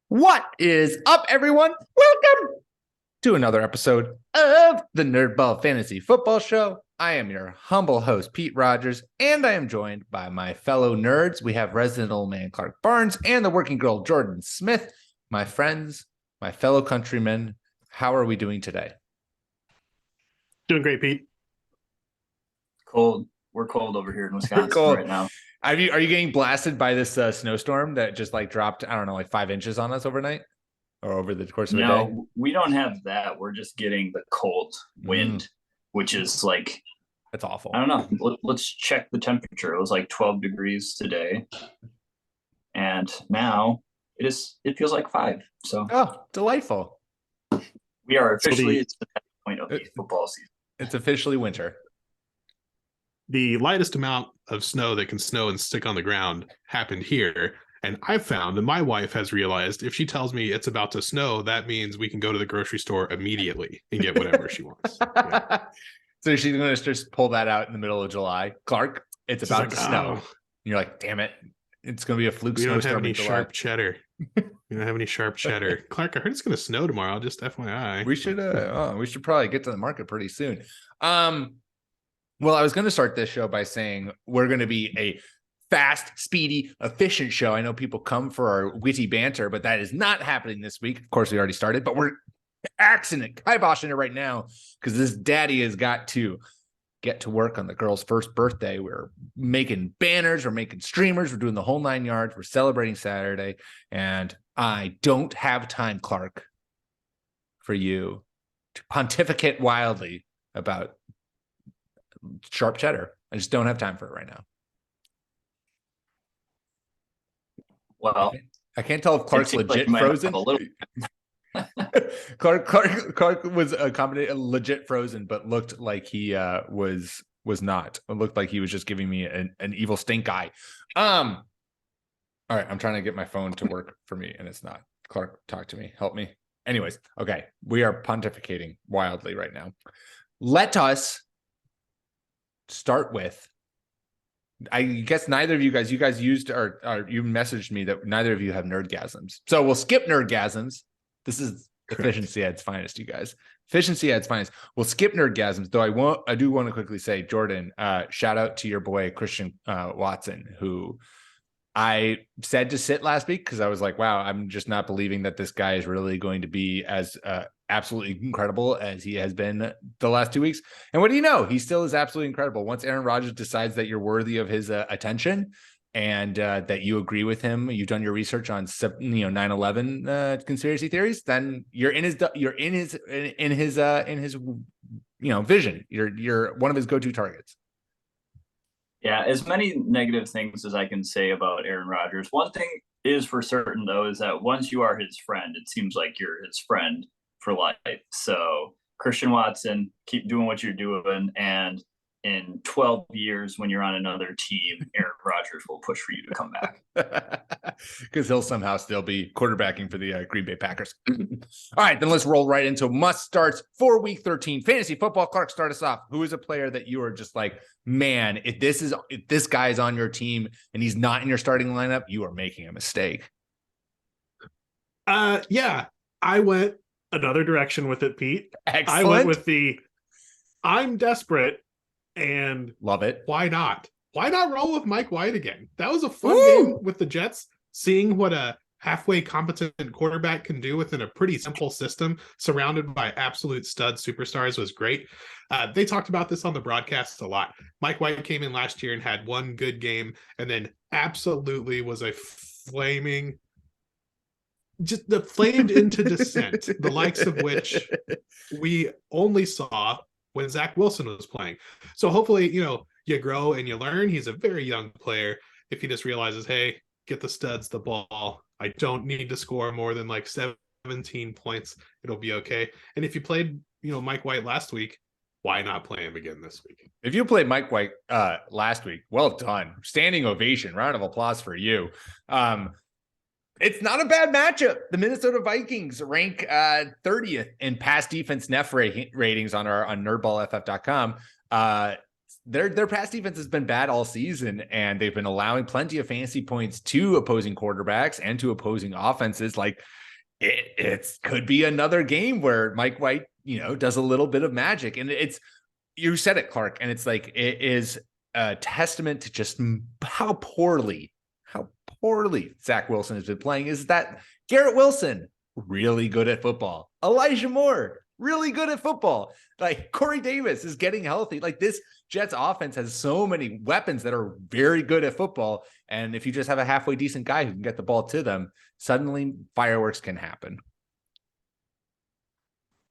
What is up, everyone? Welcome to another episode of the NerdBall Fantasy Football Show. I am your humble host, Pete Rogers, and I am joined by my fellow nerds. We have resident old man Clark Barnes and the working girl Jordan Smith. My friends, my fellow countrymen, how are we doing today? Doing great, Pete. Cold. We're cold over here in Wisconsin right now. Are you getting blasted by this snowstorm that just dropped, 5 inches on us overnight or over the course of a day? No, we don't have that. We're just getting the cold wind, which is that's awful. I don't know. Let's check the temperature. It was 12 degrees today. And now it feels like 5. So delightful. We are officially at the point of the football season. It's officially winter. The lightest amount of snow that can snow and stick on the ground happened here. And I've found, and my wife has realized, if she tells me it's about to snow, that means we can go to the grocery store immediately and get whatever she wants. Yeah. So she's going to just pull that out in the middle of July. Clark, it's about to snow. And you're like, damn it. It's going to be a fluke snowstorm. We don't have any sharp cheddar. We don't have any sharp cheddar. Clark, I heard it's going to snow tomorrow. Just FYI. We should probably get to the market pretty soon. Well, I was going to start this show by saying we're going to be a fast, speedy, efficient show. I know people come for our witty banter, but that is not happening this week. Of course, we already started, but we're axing it, kiboshing it right now because this daddy has got to get to work on the girl's first birthday. We're making banners, we're making streamers, we're doing the whole 9 yards. We're celebrating Saturday, and I don't have time, Clark, for you to pontificate wildly about sharp cheddar. I just don't have time for it right now. Well, I can't tell if Clark's legit frozen. Clark was legit frozen, but looked like he was not. It looked like he was just giving me an evil stink eye. All right, I'm trying to get my phone to work for me, and it's not. Clark, talk to me. Help me. Anyways, okay. We are pontificating wildly right now. Let us start with, I guess neither of you guys used or you messaged me that neither of you have nerdgasms. So we'll skip nerdgasms. This is efficiency at its finest, you guys. Efficiency at its finest. We'll skip nerdgasms, though I do want to quickly say, Jordan, shout out to your boy Christian Watson, who I said to sit last week because I was like, wow, I'm just not believing that this guy is really going to be as absolutely incredible as he has been the last 2 weeks. And what do you know? He still is absolutely incredible. Once Aaron Rodgers decides that you're worthy of his attention and that you agree with him, you've done your research on 9/11 conspiracy theories, then you're in his vision. You're one of his go-to targets. Yeah, as many negative things as I can say about Aaron Rodgers. One thing is for certain, though, is that once you are his friend, it seems like you're his friend for life. So Christian Watson, keep doing what you're doing. And in 12 years, when you're on another team, Aaron Rodgers will push for you to come back. Because he'll somehow still be quarterbacking for the Green Bay Packers. All right, then let's roll right into must starts for week 13 fantasy football. Clark, start us off. Who is a player that you are just like, man, if this guy is on your team and he's not in your starting lineup, you are making a mistake? Yeah, I went another direction with it, Pete. Excellent. I went with I'm desperate and love it. Why not? Why not roll with Mike White again? That was a fun game with the Jets, seeing what a halfway competent quarterback can do within a pretty simple system surrounded by absolute stud superstars was great. They talked about this on the broadcast a lot. Mike White came in last year and had one good game and then absolutely was a flamed into descent, the likes of which we only saw when Zach Wilson was playing. So hopefully, you grow and you learn. He's a very young player. If he just realizes, hey, get the studs the ball. I don't need to score more than 17 points. It'll be okay. And if you played, Mike White last week, why not play him again this week? If you played Mike White last week, well done. Standing ovation. Round of applause for you. It's not a bad matchup. The Minnesota Vikings rank 30th in pass defense NEF ratings on NerdBallFF.com. their pass defense has been bad all season, and they've been allowing plenty of fantasy points to opposing quarterbacks and to opposing offenses. Like it could be another game where Mike White, does a little bit of magic. And you said it, Clark, and it's like it is a testament to just how poorly Zach Wilson has been playing. Is that Garrett Wilson really good at football? Elijah Moore really good at football. Like Corey Davis is getting healthy. Like this Jets offense has so many weapons that are very good at football. And if you just have a halfway decent guy who can get the ball to them, suddenly fireworks can happen.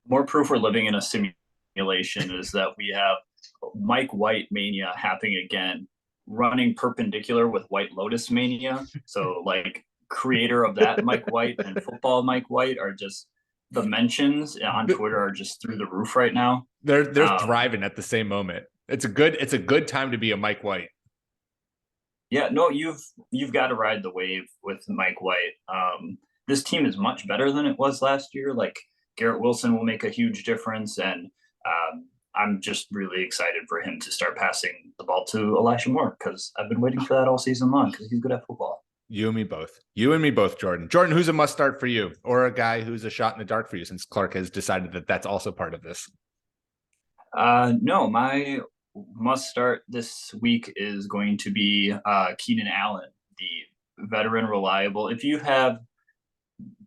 More proof we're living in a simulation is that we have Mike White mania happening again, running perpendicular with White Lotus mania. So like creator of that Mike White and football Mike White are just, the mentions on Twitter are just through the roof right now. They're thriving at the same moment. It's a good time to be a Mike White. Yeah, no, you've got to ride the wave with Mike White. This team is much better than it was last year. Like Garrett Wilson will make a huge difference, and I'm just really excited for him to start passing the ball to Elijah Moore, because I've been waiting for that all season long, because he's good at football. You and me both, Jordan. Jordan, who's a must start for you, or a guy who's a shot in the dark for you, since Clark has decided that that's also part of this? No, my must start this week is going to be Keenan Allen, the veteran reliable. If you have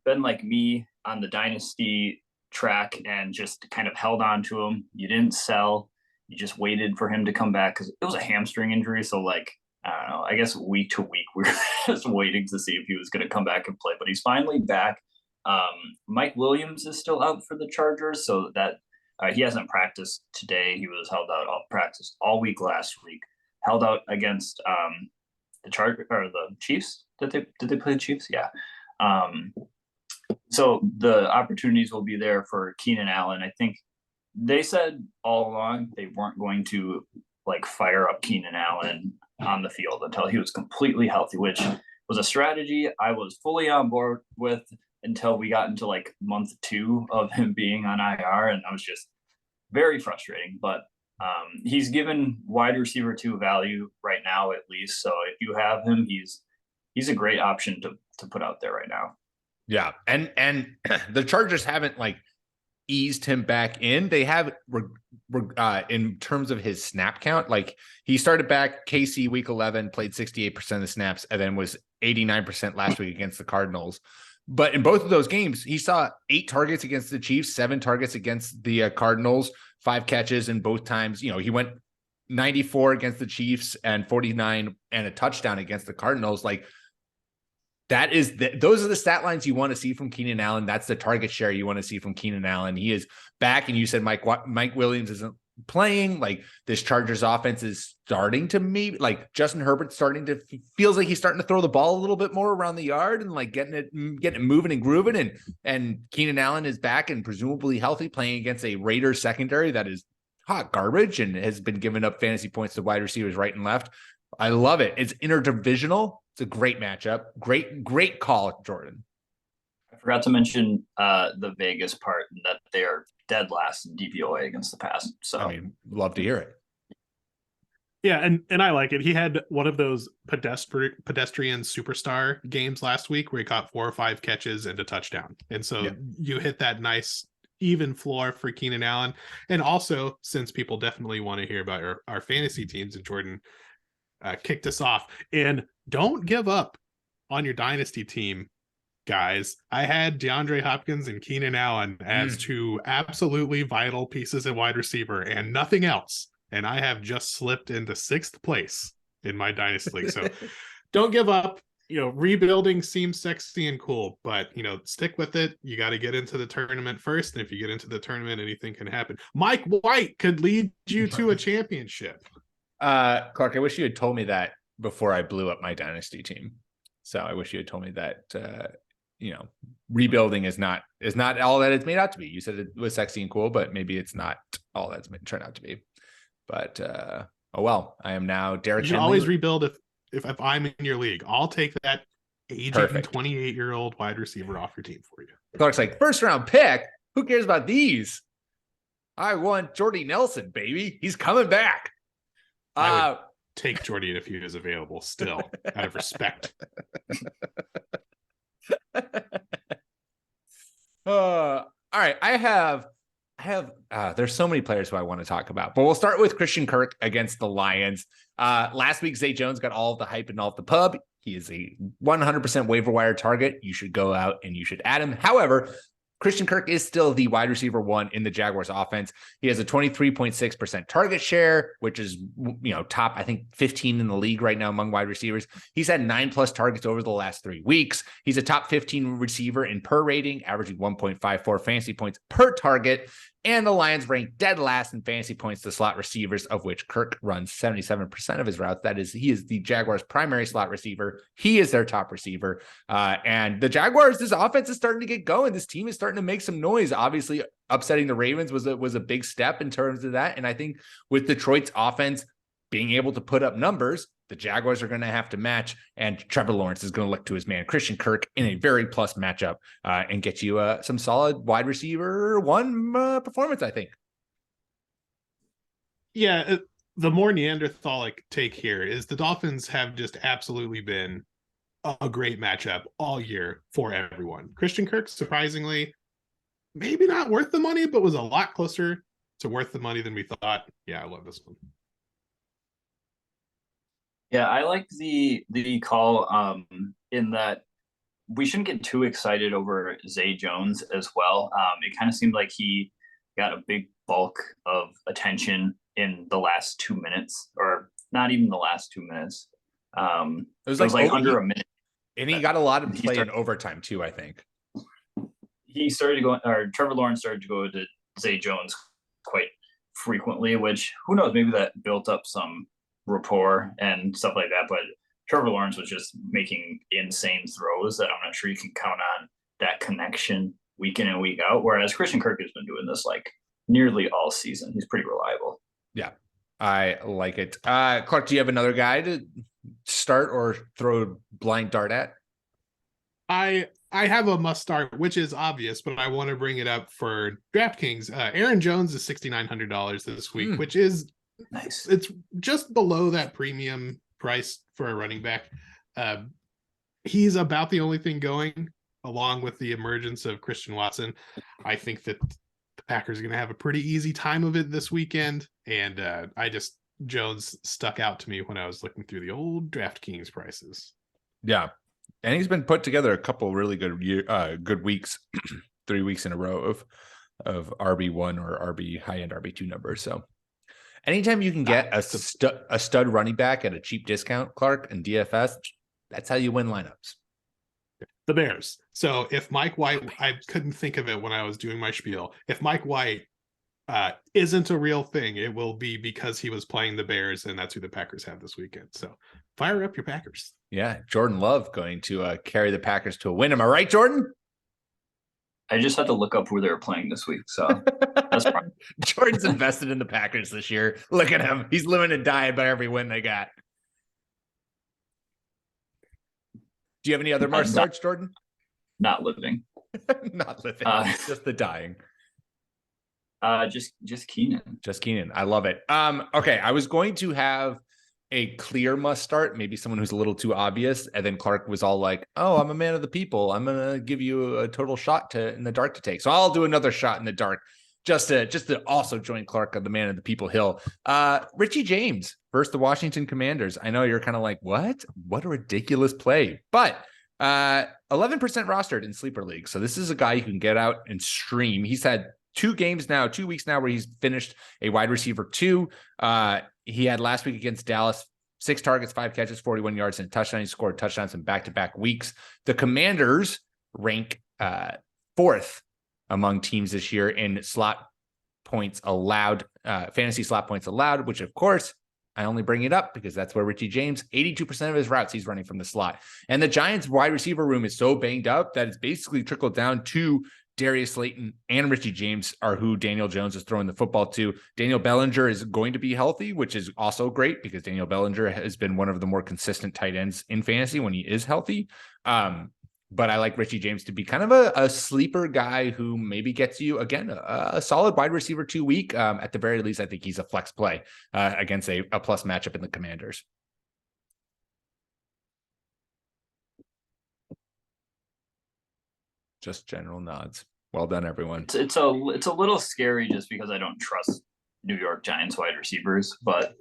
been like me on the dynasty track and just kind of held on to him, you didn't sell, you just waited for him to come back, because it was a hamstring injury. So like, I don't know, I guess week to week we're just waiting to see if he was going to come back and play, but he's finally back. Mike Williams is still out for the Chargers, so that he hasn't practiced today. He was held out practiced all week last week, held out against the Chargers or the Chiefs. Did they play the Chiefs? Yeah. So the opportunities will be there for Keenan Allen. I think they said all along they weren't going to like fire up Keenan Allen on the field until he was completely healthy, which was a strategy I was fully on board with until we got into like month 2 of him being on IR, and I was just very frustrating. But he's given wide receiver 2 value right now, at least. So if you have him, he's a great option to put out there right now. Yeah, and the Chargers haven't like eased him back in. They have in terms of his snap count. Like he started back KC week 11, played 68% of the snaps, and then was 89% last week against the Cardinals. But in both of those games, he saw 8 targets against the Chiefs, 7 targets against the Cardinals, 5 catches in both times. He went 94 against the Chiefs and 49 and a touchdown against the Cardinals. Like those are the stat lines you want to see from Keenan Allen. That's the target share you want to see from Keenan Allen. He is back, and you said Mike Williams isn't playing. Like this Chargers offense is starting to like Justin Herbert feels like he's starting to throw the ball a little bit more around the yard and like getting it moving and grooving. And Keenan Allen is back and presumably healthy, playing against a Raiders secondary that is hot garbage and has been giving up fantasy points to wide receivers right and left. I love it. It's interdivisional. It's a great matchup. Great call, Jordan. I forgot to mention the Vegas part, that they are dead last in DVOA against the pass. So I mean, love to hear it. Yeah, and I like it. He had one of those pedestrian superstar games last week where he caught 4 or 5 catches and a touchdown. And so you hit that nice even floor for Keenan Allen. And also, since people definitely want to hear about our fantasy teams, and Jordan kicked us off, and don't give up on your dynasty team, guys. I had DeAndre Hopkins and Keenan Allen as 2 absolutely vital pieces at wide receiver and nothing else. And I have just slipped into 6th place in my dynasty league. So don't give up. Rebuilding seems sexy and cool, but stick with it. You got to get into the tournament first. And if you get into the tournament, anything can happen. Mike White could lead you to a championship. Clark, I wish you had told me that before I blew up my dynasty team. So I wish you had told me that, rebuilding is not all that it's made out to be. You said it was sexy and cool, but maybe it's not all that's turned out to be. But, oh well, I am now Derek You can Henley. always rebuild if I'm in your league. I'll take that aging 28-year-old wide receiver off your team for you. Clark's like, first round pick? Who cares about these? I want Jordy Nelson, baby. He's coming back. I would take Jordan if he was available still, out of respect. All right. I have there's so many players who I want to talk about, but we'll start with Christian Kirk against the Lions. Last week, Zay Jones got all of the hype and all of the pub. He is a 100% waiver wire target. You should go out and you should add him. However, Christian Kirk is still the wide receiver one in the Jaguars offense. He has a 23.6% target share, which is, top, I think 15 in the league right now among wide receivers. He's had 9+ targets over the last 3 weeks. He's a top 15 receiver in per rating, averaging 1.54 fantasy points per target. And the Lions rank dead last in fantasy points to slot receivers, of which Kirk runs 77% of his routes. That is, he is the Jaguars' primary slot receiver. He is their top receiver. And the Jaguars, this offense is starting to get going. This team is starting to make some noise. Obviously, upsetting the Ravens was a big step in terms of that. And I think with Detroit's offense being able to put up numbers, the Jaguars are going to have to match, and Trevor Lawrence is going to look to his man Christian Kirk in a very plus matchup and get you some solid wide receiver one performance, I think. Yeah, the more Neanderthalic take here is the Dolphins have just absolutely been a great matchup all year for everyone. Christian Kirk, surprisingly, maybe not worth the money, but was a lot closer to worth the money than we thought. Yeah, I love this one. Yeah, I like the call in that we shouldn't get too excited over Zay Jones as well. It kind of seemed like he got a big bulk of attention in the last 2 minutes, or not even the last 2 minutes. It was like under a minute. And he got a lot of play in overtime too, I think. He started to go, or Trevor Lawrence started to go to Zay Jones quite frequently, which who knows, maybe that built up some rapport and stuff like that. But Trevor Lawrence was just making insane throws that I'm not sure you can count on that connection week in and week out. Whereas Christian Kirk has been doing this like nearly all season. He's pretty reliable. Yeah, I like it. Clark, do you have another guy to start or throw a blind dart at? I have a must start, which is obvious, but I want to bring it up for DraftKings. Aaron Jones is $6,900 this week, which is nice. It's just below that premium price for a running back. He's about the only thing going, along with the emergence of Christian Watson. I think that the Packers are going to have a pretty easy time of it this weekend. And Jones stuck out to me when I was looking through the old DraftKings prices. Yeah. And he's been put together a couple really good weeks, 3 weeks in a row of RB1 or RB high-end RB2 numbers. So anytime you can get a stud running back at a cheap discount, Clark, and DFS, that's how you win lineups. The Bears. So if Mike White, I couldn't think of it when I was doing my spiel. If Mike White isn't a real thing, it will be because he was playing the Bears, and that's who the Packers have this weekend. So fire up your Packers. Yeah, Jordan Love going to carry the Packers to a win. Am I right, Jordan? I just had to look up who they were playing this week. So that's fine. Jordan's invested in the Packers this year. Look at him. He's living and dying by every win they got. Do you have any other must starts, Jordan? Not living. Not living. Just the dying. Just Keenan. Just Keenan. I love it. Okay, I was going to have a clear must start, maybe someone who's a little too obvious, and then Clark was all like, "Oh, I'm a man of the people. I'm gonna give you a total shot in the dark to take." So I'll do another shot in the dark, just to also join Clark on the man of the people hill. Richie James versus the Washington Commanders. I know you're kind of like, what a ridiculous play, but 11% rostered in sleeper league. So this is a guy you can get out and stream. He's had 2 weeks now where he's finished a wide receiver 2. He had last week against Dallas, 6 targets, 5 catches, 41 yards, and a touchdown. He scored touchdowns in back-to-back weeks. The Commanders rank 4th among teams this year in slot points allowed, fantasy slot points allowed, which of course I only bring it up because that's where Richie James, 82% of his routes, he's running from the slot. And the Giants wide receiver room is so banged up that it's basically trickled down to Darius Slayton and Richie James are who Daniel Jones is throwing the football to. Daniel Bellinger is going to be healthy, which is also great because Daniel Bellinger has been one of the more consistent tight ends in fantasy when he is healthy. But I like Richie James to be kind of a sleeper guy who maybe gets you, again, a solid wide receiver 2 week. At the very least, I think he's a flex play against a plus matchup in the Commanders. Just general nods. Well done, everyone. It's a little scary just because I don't trust New York Giants wide receivers, but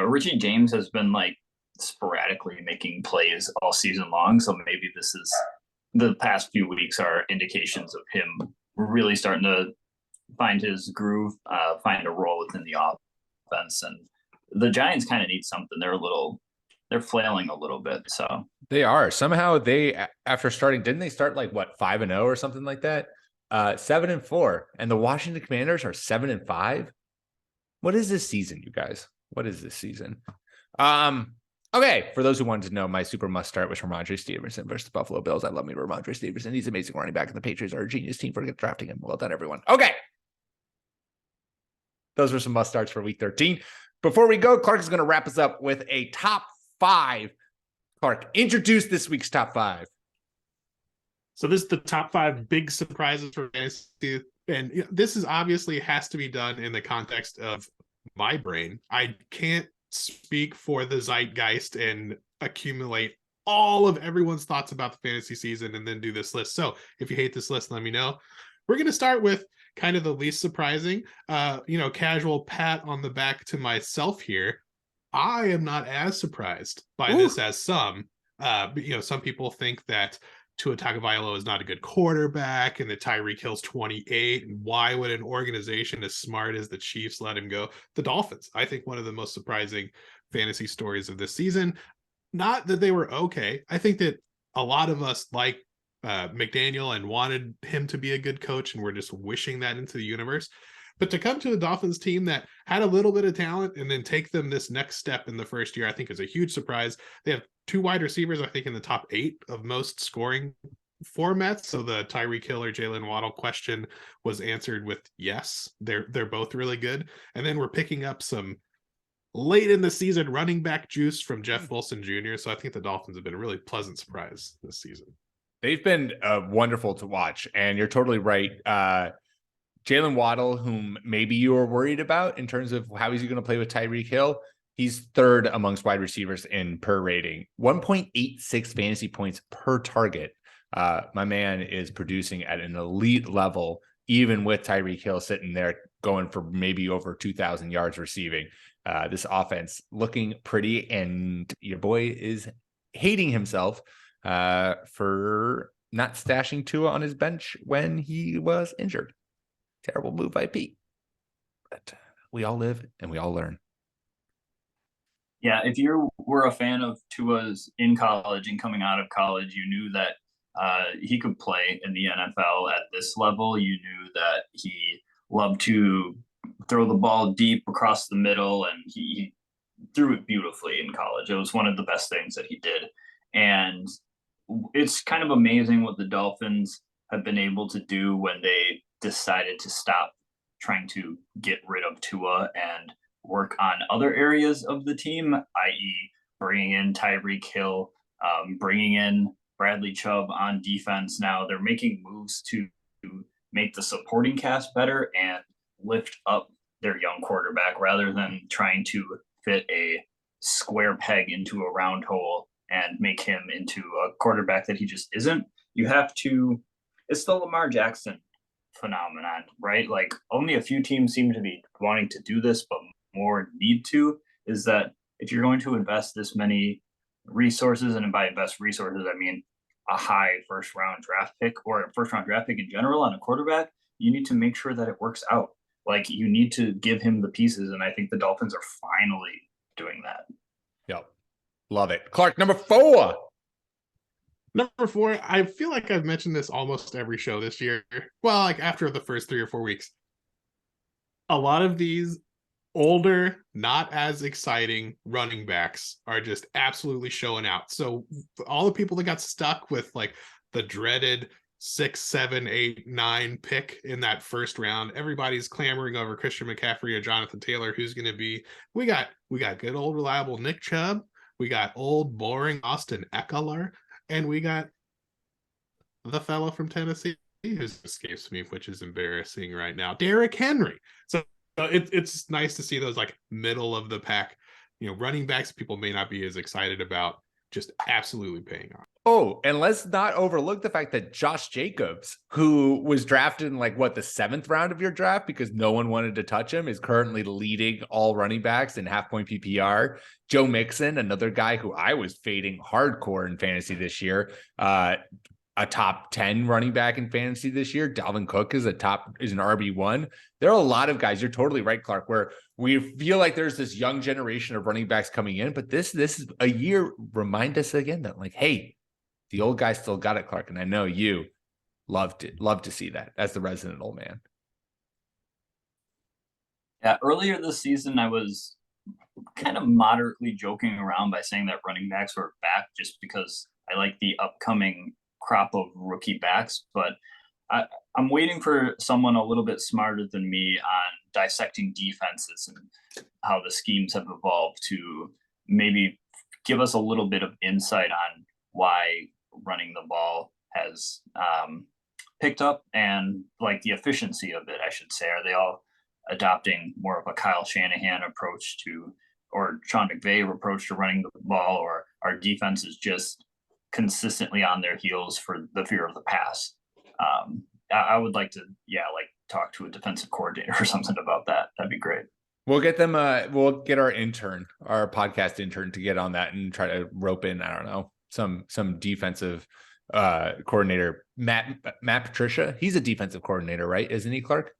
Richie James has been like sporadically making plays all season long. So maybe this is the past few weeks are indications of him really starting to find his groove, find a role within the offense. And the Giants kind of need something. They're flailing a little bit. So they are. Somehow after starting, didn't they start like what, 5-0 or something like that? 7-4. And the Washington Commanders are 7-5. What is this season, you guys? What is this season? Okay, for those who wanted to know, my super must start was Ramondre Stevenson versus the Buffalo Bills. I love me Ramondre Stevenson. He's an amazing running back, and the Patriots are a genius team for drafting him. Well done, everyone. Okay. Those were some must starts for week 13. Before we go, Clark is going to wrap us up with a top 5. Clark, introduce this week's top 5. So this is the top 5 big surprises for fantasy. And this is obviously has to be done in the context of my brain. I can't speak for the zeitgeist and accumulate all of everyone's thoughts about the fantasy season and then do this list. So if you hate this list, let me know. We're going to start with kind of the least surprising, casual pat on the back to myself here. I am not as surprised by this as some. Some people think that Tua Tagovailoa is not a good quarterback and that Tyreek Hill's 28. And why would an organization as smart as the Chiefs let him go? The Dolphins, I think one of the most surprising fantasy stories of this season. Not that they were okay. I think that a lot of us like McDaniel and wanted him to be a good coach, and we're just wishing that into the universe. But to come to a Dolphins team that had a little bit of talent and then take them this next step in the first year, I think is a huge surprise. They have 2 wide receivers, I think, in the top 8 of most scoring formats. So the Tyreek Hill or Jalen Waddle question was answered with yes. They're both really good. And then we're picking up some late in the season running back juice from Jeff Wilson Jr. So I think the Dolphins have been a really pleasant surprise this season. They've been wonderful to watch. And you're totally right. Jalen Waddle, whom maybe you were worried about in terms of how he's going to play with Tyreek Hill, he's 3rd amongst wide receivers in per rating, 1.86 fantasy points per target. My man is producing at an elite level, even with Tyreek Hill sitting there going for maybe over 2,000 yards receiving. This offense looking pretty, and your boy is hating himself for not stashing Tua on his bench when he was injured. Terrible move by Pete. But we all live and we all learn. Yeah, if you were a fan of Tua's in college and coming out of college, you knew that he could play in the NFL at this level. You knew that he loved to throw the ball deep across the middle, and he threw it beautifully in college. It was one of the best things that he did. And it's kind of amazing what the Dolphins have been able to do when they decided to stop trying to get rid of Tua and work on other areas of the team, i.e. bringing in Tyreek Hill, bringing in Bradley Chubb on defense. Now they're making moves to make the supporting cast better and lift up their young quarterback rather than trying to fit a square peg into a round hole and make him into a quarterback that he just isn't. You have to, it's the Lamar Jackson phenomenon, right? Like only a few teams seem to be wanting to do this, but more need to, is that if you're going to invest this many resources, and by best resources, I mean a high first round draft pick or a first round draft pick in general on a quarterback, you need to make sure that it works out. Like you need to give him the pieces. And I think the Dolphins are finally doing that. Yep. Love it. Clark, number 4. Number 4, I feel like I've mentioned this almost every show this year. Well, like after the first 3 or 4 weeks. A lot of these older, not as exciting running backs are just absolutely showing out. So all the people that got stuck with like the dreaded 6, 7, 8, 9 pick in that first round, everybody's clamoring over Christian McCaffrey or Jonathan Taylor. Who's going to be? We got good old reliable Nick Chubb. We got old boring Austin Eckler. And we got the fellow from Tennessee who escapes me, which is embarrassing right now. Derrick Henry. So it's nice to see those like middle of the pack, running backs people may not be as excited about, just absolutely paying off. Oh, and let's not overlook the fact that Josh Jacobs, who was drafted in the 7th round of your draft because no one wanted to touch him, is currently leading all running backs in half-point PPR. Joe Mixon, another guy who I was fading hardcore in fantasy this year, a top 10 running back in fantasy this year. Dalvin Cook is an RB1. There are a lot of guys. You're totally right, Clark, where we feel like there's this young generation of running backs coming in, but this is a year. Remind us again that hey, the old guy still got it, Clark. And I know you love to see that as the resident old man. Yeah, earlier this season, I was kind of moderately joking around by saying that running backs were back just because I like the upcoming crop of rookie backs. But I'm waiting for someone a little bit smarter than me on dissecting defenses and how the schemes have evolved to maybe give us a little bit of insight on why running the ball has picked up and the efficiency of it, I should say. Are they all adopting more of a Kyle Shanahan approach or Sean McVay approach to running the ball, or our defense is just consistently on their heels for the fear of the pass? I would like to, talk to a defensive coordinator or something about that. That'd be great. We'll get them. We'll get our podcast intern to get on that and try to rope in, I don't know, some defensive coordinator. Matt Patricia. He's a defensive coordinator, right? Isn't he, Clark?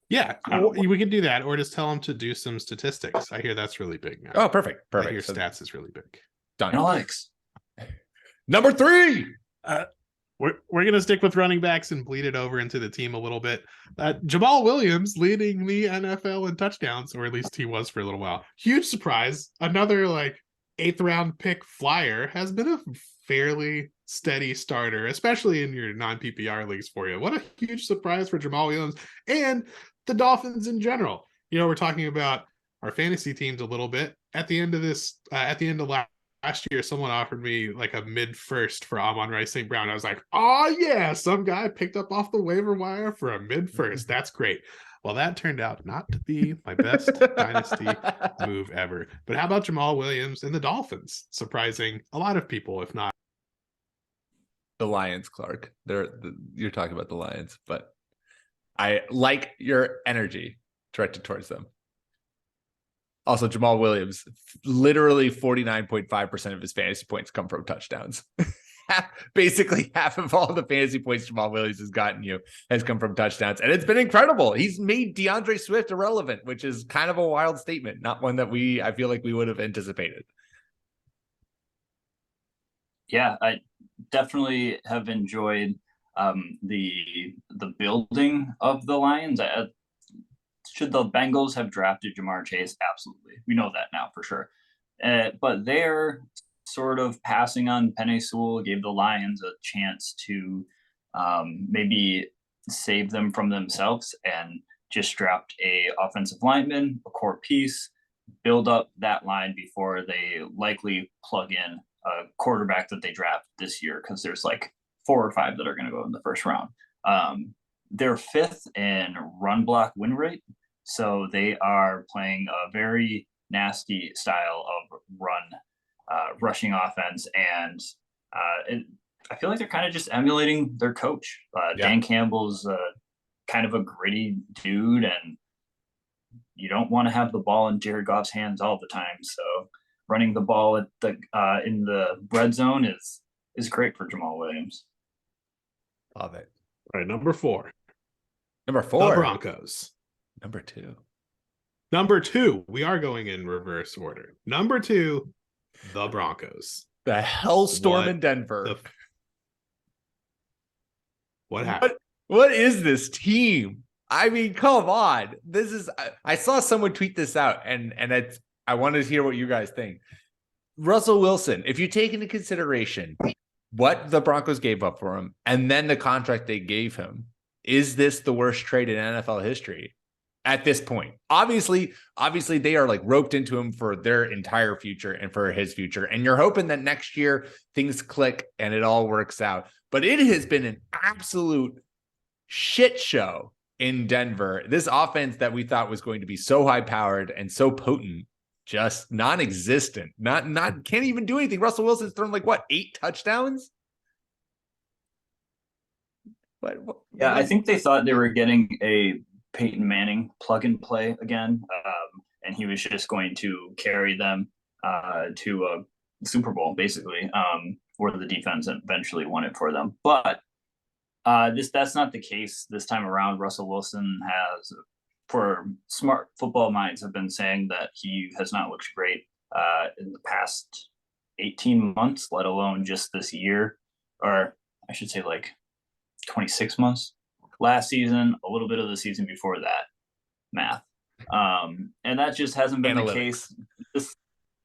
Yeah, we can do that, or just tell him to do some statistics. I hear that's really big now. Oh, perfect. I hear stats is really big. Done. Alex. Number 3. We're going to stick with running backs and bleed it over into the team a little bit. Jamal Williams leading the NFL in touchdowns, or at least he was for a little while. Huge surprise. Another 8th round pick flyer has been a fairly steady starter, especially in your non-PPR leagues for you. What a huge surprise for Jamal Williams and the Dolphins in general. We're talking about our fantasy teams a little bit. At the end of last year, someone offered me a mid-first for Amon-Ra St. Brown. I was like, oh yeah, some guy picked up off the waiver wire for a mid-first. That's great. Well, that turned out not to be my best dynasty move ever. But how about Jamal Williams and the Dolphins? Surprising a lot of people, if not. The Lions, Clark. You're talking about the Lions, but I like your energy directed towards them. Also, Jamal Williams, literally 49.5% of his fantasy points come from touchdowns. Basically half of all the fantasy points Jamal Williams has gotten you has come from touchdowns. And it's been incredible. He's made DeAndre Swift irrelevant, which is kind of a wild statement. Not one that I feel like we would have anticipated. Yeah, I definitely have enjoyed the building of the Lions. Should the Bengals have drafted Jamar Chase? Absolutely. We know that now for sure. But they're sort of passing on Penei Sewell, gave the Lions a chance to maybe save them from themselves and just draft a offensive lineman, a core piece, build up that line before they likely plug in a quarterback that they draft this year, because there's 4 or 5 that are going to go in the first round. They're 5th in run block win rate. So they are playing a very nasty style of rushing offense. And I feel like they're kind of just emulating their coach. Dan Campbell's kind of a gritty dude, and you don't want to have the ball in Jared Goff's hands all the time. So running the ball at in the red zone is great for Jamal Williams. Love it. All right, number 4. The Broncos. Number 2. We are going in reverse order. Number 2, the Broncos. The hellstorm in Denver. What happened? What is this team? I mean, come on. I saw someone tweet this out, and I wanted to hear what you guys think. Russell Wilson, if you take into consideration what the Broncos gave up for him and then the contract they gave him, is this the worst trade in NFL history? at this point. Obviously they are like roped into him for their entire future and for his future. And you're hoping that next year things click and it all works out. But it has been an absolute shit show in Denver. This offense that we thought was going to be so high powered and so potent, just non-existent. Not can't even do anything. Russell Wilson's thrown like what, 8 touchdowns? What yeah, I think they thought they were getting a Peyton Manning plug and play again, and he was just going to carry them to a Super Bowl, basically, where the defense eventually won it for them. But that's not the case this time around. Russell Wilson has, for smart football minds, have been saying that he has not looked great in the past 18 months, let alone just this year, or I should say like 26 months. Last season, a little bit of the season before that, math. And that just hasn't been the case.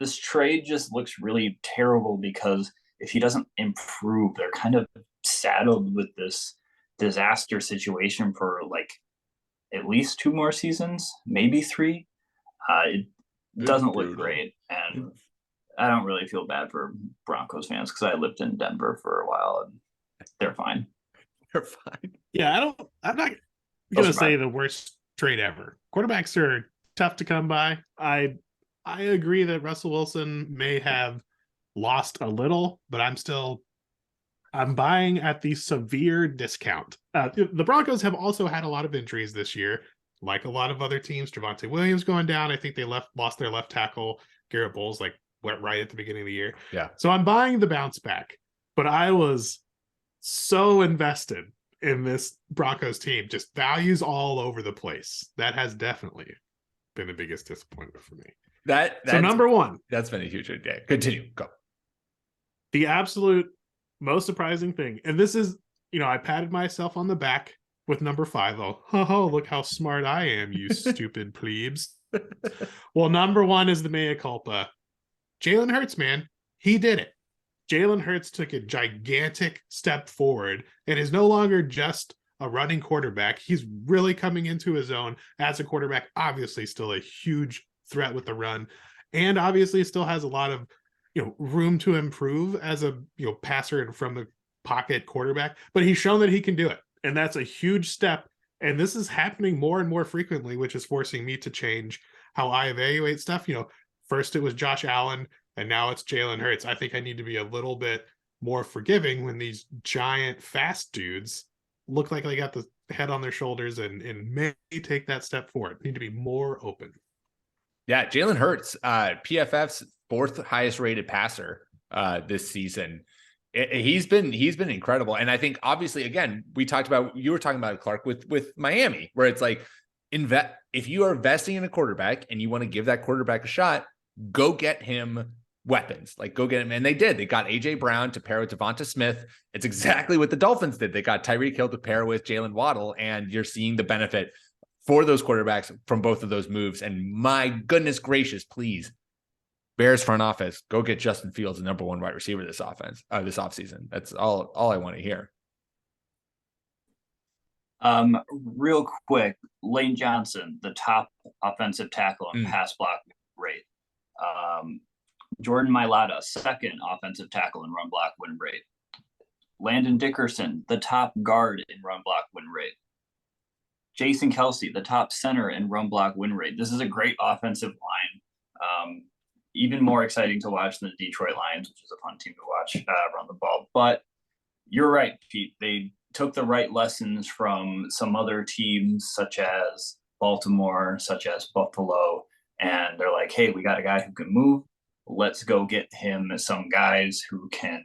This trade just looks really terrible because if he doesn't improve, they're kind of saddled with this disaster situation for like at least 2 more seasons, maybe 3. It doesn't look great. And I don't really feel bad for Broncos fans because I lived in Denver for a while and they're fine. They're fine. Yeah, I'm not gonna say the worst trade ever. Quarterbacks are tough to come by. I agree that Russell Wilson may have lost a little, but I'm buying at the severe discount. The Broncos have also had a lot of injuries this year, like a lot of other teams. Javonte Williams going down. I think they lost their left tackle. Garrett Bowles went right at the beginning of the year. Yeah. So I'm buying the bounce back, but I was so invested in this Broncos team, just values all over the place. That has definitely been the biggest disappointment for me. So number 1, that's been a huge day. Continue. Go. The absolute most surprising thing, and this is, I patted myself on the back with number 5. Oh, look how smart I am, you stupid plebes. Well, number 1 is the mea culpa. Jalen Hurts, man, he did it. Jalen Hurts took a gigantic step forward and is no longer just a running quarterback. He's really coming into his own as a quarterback. Obviously, still a huge threat with the run, and obviously still has a lot of room to improve as a passer and from the pocket quarterback. But he's shown that he can do it, and that's a huge step. And this is happening more and more frequently, which is forcing me to change how I evaluate stuff. First it was Josh Allen, and now it's Jalen Hurts. I think I need to be a little bit more forgiving when these giant, fast dudes look like they got the head on their shoulders and may take that step forward. Need to be more open. Yeah, Jalen Hurts, PFF's 4th highest rated passer this season. He's been incredible. And I think obviously, again, you were talking about Clark with Miami, where it's like, if you are investing in a quarterback and you want to give that quarterback a shot, go get him weapons. Like, go get him. And they did. They got AJ Brown to pair with Devonta Smith. It's exactly what the Dolphins did. They got Tyreek Hill to pair with Jalen Waddle, and you're seeing the benefit for those quarterbacks from both of those moves. And my goodness gracious, please, Bears front office, go get Justin Fields, the number 1 wide receiver this offseason. That's all I want to hear. Real quick, Lane Johnson, the top offensive tackle and pass block rate. Jordan Mailata, 2nd offensive tackle and run block win rate. Landon Dickerson, the top guard in run block win rate. Jason Kelsey, the top center in run block win rate. This is a great offensive line. Even more exciting to watch than the Detroit Lions, which is a fun team to watch run the ball. But you're right, Pete. They took the right lessons from some other teams, such as Baltimore, such as Buffalo, and they're like, hey, we got a guy who can move. Let's go get him some guys who can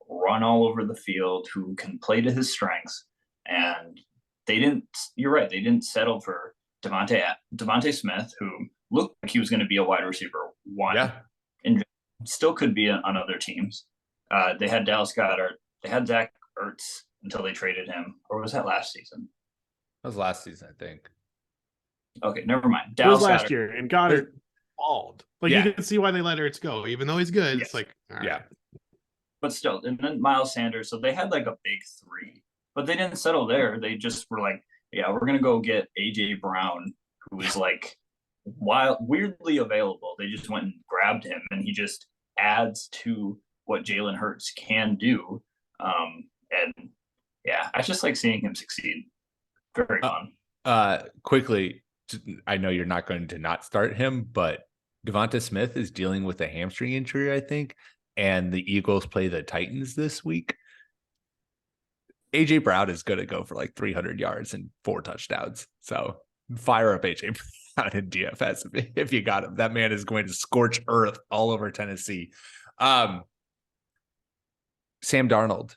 run all over the field, who can play to his strengths. And you're right, they didn't settle for Devontae Smith, who looked like he was going to be a wide receiver 1. Yeah. And still could be on other teams. They had Dallas Goedert. They had Zach Ertz until they traded him. Or was that last season? That was last season, I think. Okay, never mind. Dallas it was last year, and Goddard balled. Like, you can see why they let Ertz go. Even though he's good, It's like, all right. Yeah. But still, and then Miles Sanders. So they had like a big 3. But they didn't settle there. They just were like, yeah, we're going to go get A.J. Brown, who was like weirdly available. They just went and grabbed him, and he just adds to what Jalen Hurts can do. And yeah, I just like seeing him succeed. Very fun. Quickly, I know you're not going to not start him, but Devonta Smith is dealing with a hamstring injury, I think, and the Eagles play the Titans this week. AJ Brown is going to go for like 300 yards and 4 touchdowns. So fire up AJ Brown in DFS if you got him. That man is going to scorch earth all over Tennessee. Sam Darnold,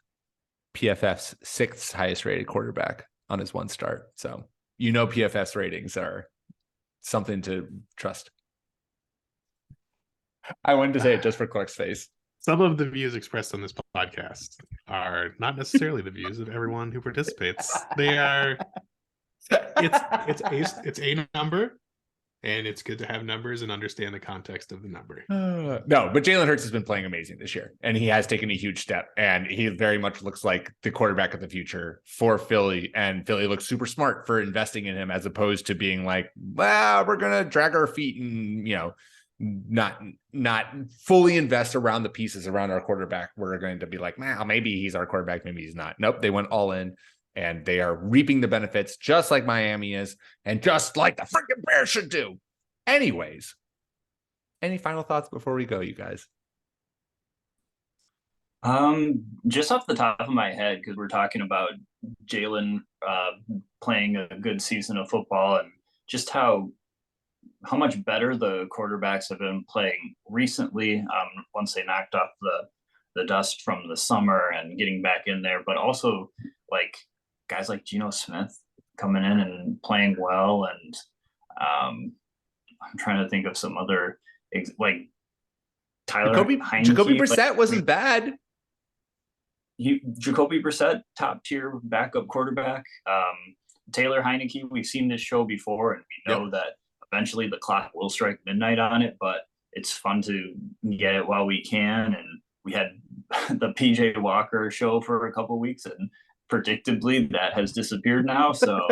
PFF's 6th highest rated quarterback on his one start. So, PFF's ratings are something to trust. I wanted to say it just for Clark's face. Some of the views expressed on this podcast are not necessarily the views of everyone who participates. They are. It's a number, and it's good to have numbers and understand the context of the number. No, but Jalen Hurts has been playing amazing this year, and he has taken a huge step, and he very much looks like the quarterback of the future for Philly, and Philly looks super smart for investing in him as opposed to being like, well, we're going to drag our feet and, not fully invest around the pieces around our quarterback. We're going to be like, maybe he's our quarterback, maybe he's not. Nope, they went all in, and they are reaping the benefits just like Miami is, and just like the freaking Bears should do. Anyways, any final thoughts before we go, you guys? Just off the top of my head, because we're talking about Jalen playing a good season of football, and just how much better the quarterbacks have been playing recently. Once they knocked off the dust from the summer and getting back in there, but also like guys like Geno Smith coming in and playing well, and I'm trying to think of some other like Tyler Jacoby Brissett wasn't bad. Jacoby Brissett, top tier backup quarterback. Taylor Heineke, we've seen this show before, and we know that eventually the clock will strike midnight on it, but it's fun to get it while we can. And we had the PJ Walker show for a couple of weeks, and predictably that has disappeared now. So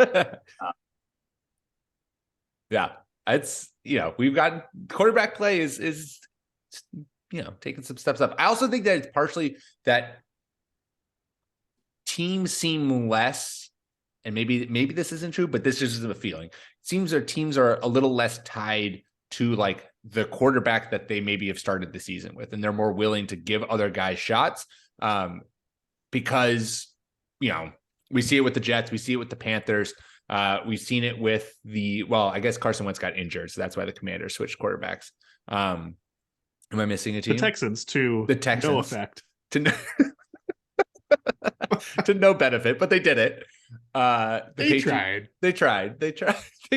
yeah, it's, we've got quarterback play is taking some steps up. I also think that it's partially that teams seem less, and maybe this isn't true, but this is a feeling. It seems their teams are a little less tied to like the quarterback that they maybe have started the season with, and they're more willing to give other guys shots because, we see it with the Jets, we see it with the Panthers, we've seen it with I guess Carson Wentz got injured, so that's why the Commanders switched quarterbacks. Am I missing a team? The Texans to the Texans no effect. To no benefit, but they did it. They tried. They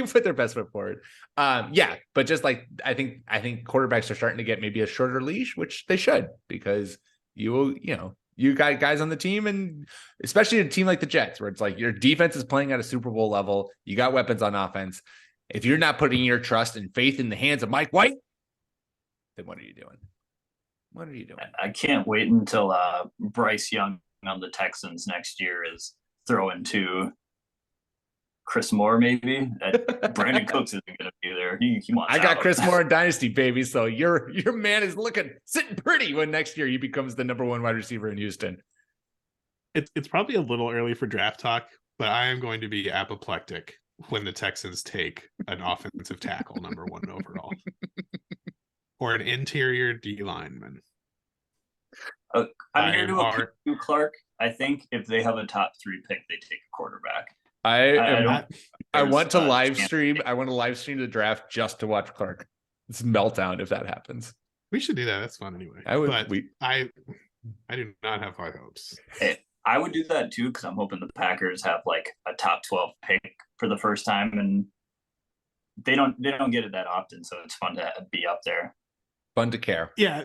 put their best foot forward. But just like I think quarterbacks are starting to get maybe a shorter leash, which they should, because you got guys on the team, and especially a team like the Jets, where it's like your defense is playing at a Super Bowl level. You got weapons on offense. If you're not putting your trust and faith in the hands of Mike White, then what are you doing? I can't wait until Bryce Young on the Texans next year is throwing to Chris Moore, maybe. Brandon Cooks isn't going to be there. He wants. I got Chris Moore in Dynasty, baby. So your man is sitting pretty when next year he becomes the number 1 wide receiver in Houston. It's probably a little early for draft talk, but I am going to be apoplectic when the Texans take an offensive tackle number 1 overall, or an interior D lineman. I'm here to agree with you, Clark. I think if they have a top 3 pick, they take a quarterback. I want to live stream. I want to live stream the draft just to watch Clark. It's meltdown if that happens. We should do that. That's fun anyway. I do not have high hopes. Hey, I would do that too, because I'm hoping the Packers have like a top 12 pick for the first time, and they don't get it that often, so it's fun to be up there. Fun to care. Yeah.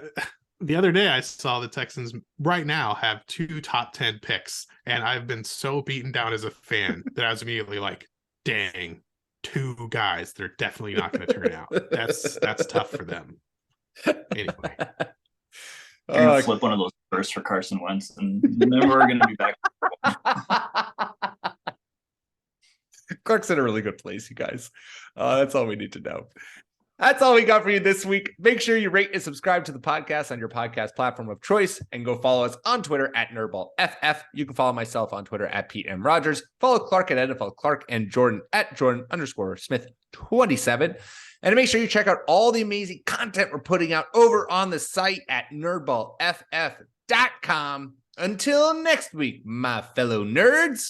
The other day I saw the Texans right now have 2 top 10 picks, and I've been so beaten down as a fan that I was immediately like, dang, 2 guys, they're definitely not going to turn out. That's tough for them. Anyway. You're going to flip one of those first for Carson Wentz, and then we're going to be back. Clark, Clark's in a really good place, you guys. That's all we need to know. That's all we got for you this week. Make sure you rate and subscribe to the podcast on your podcast platform of choice and go follow us on Twitter at NerdBallFF. You can follow myself on Twitter at Pete M. Rogers. Follow Clark at NFL Clark and Jordan at Jordan_Smith27. And make sure you check out all the amazing content we're putting out over on the site at NerdBallFF.com. Until next week, my fellow nerds.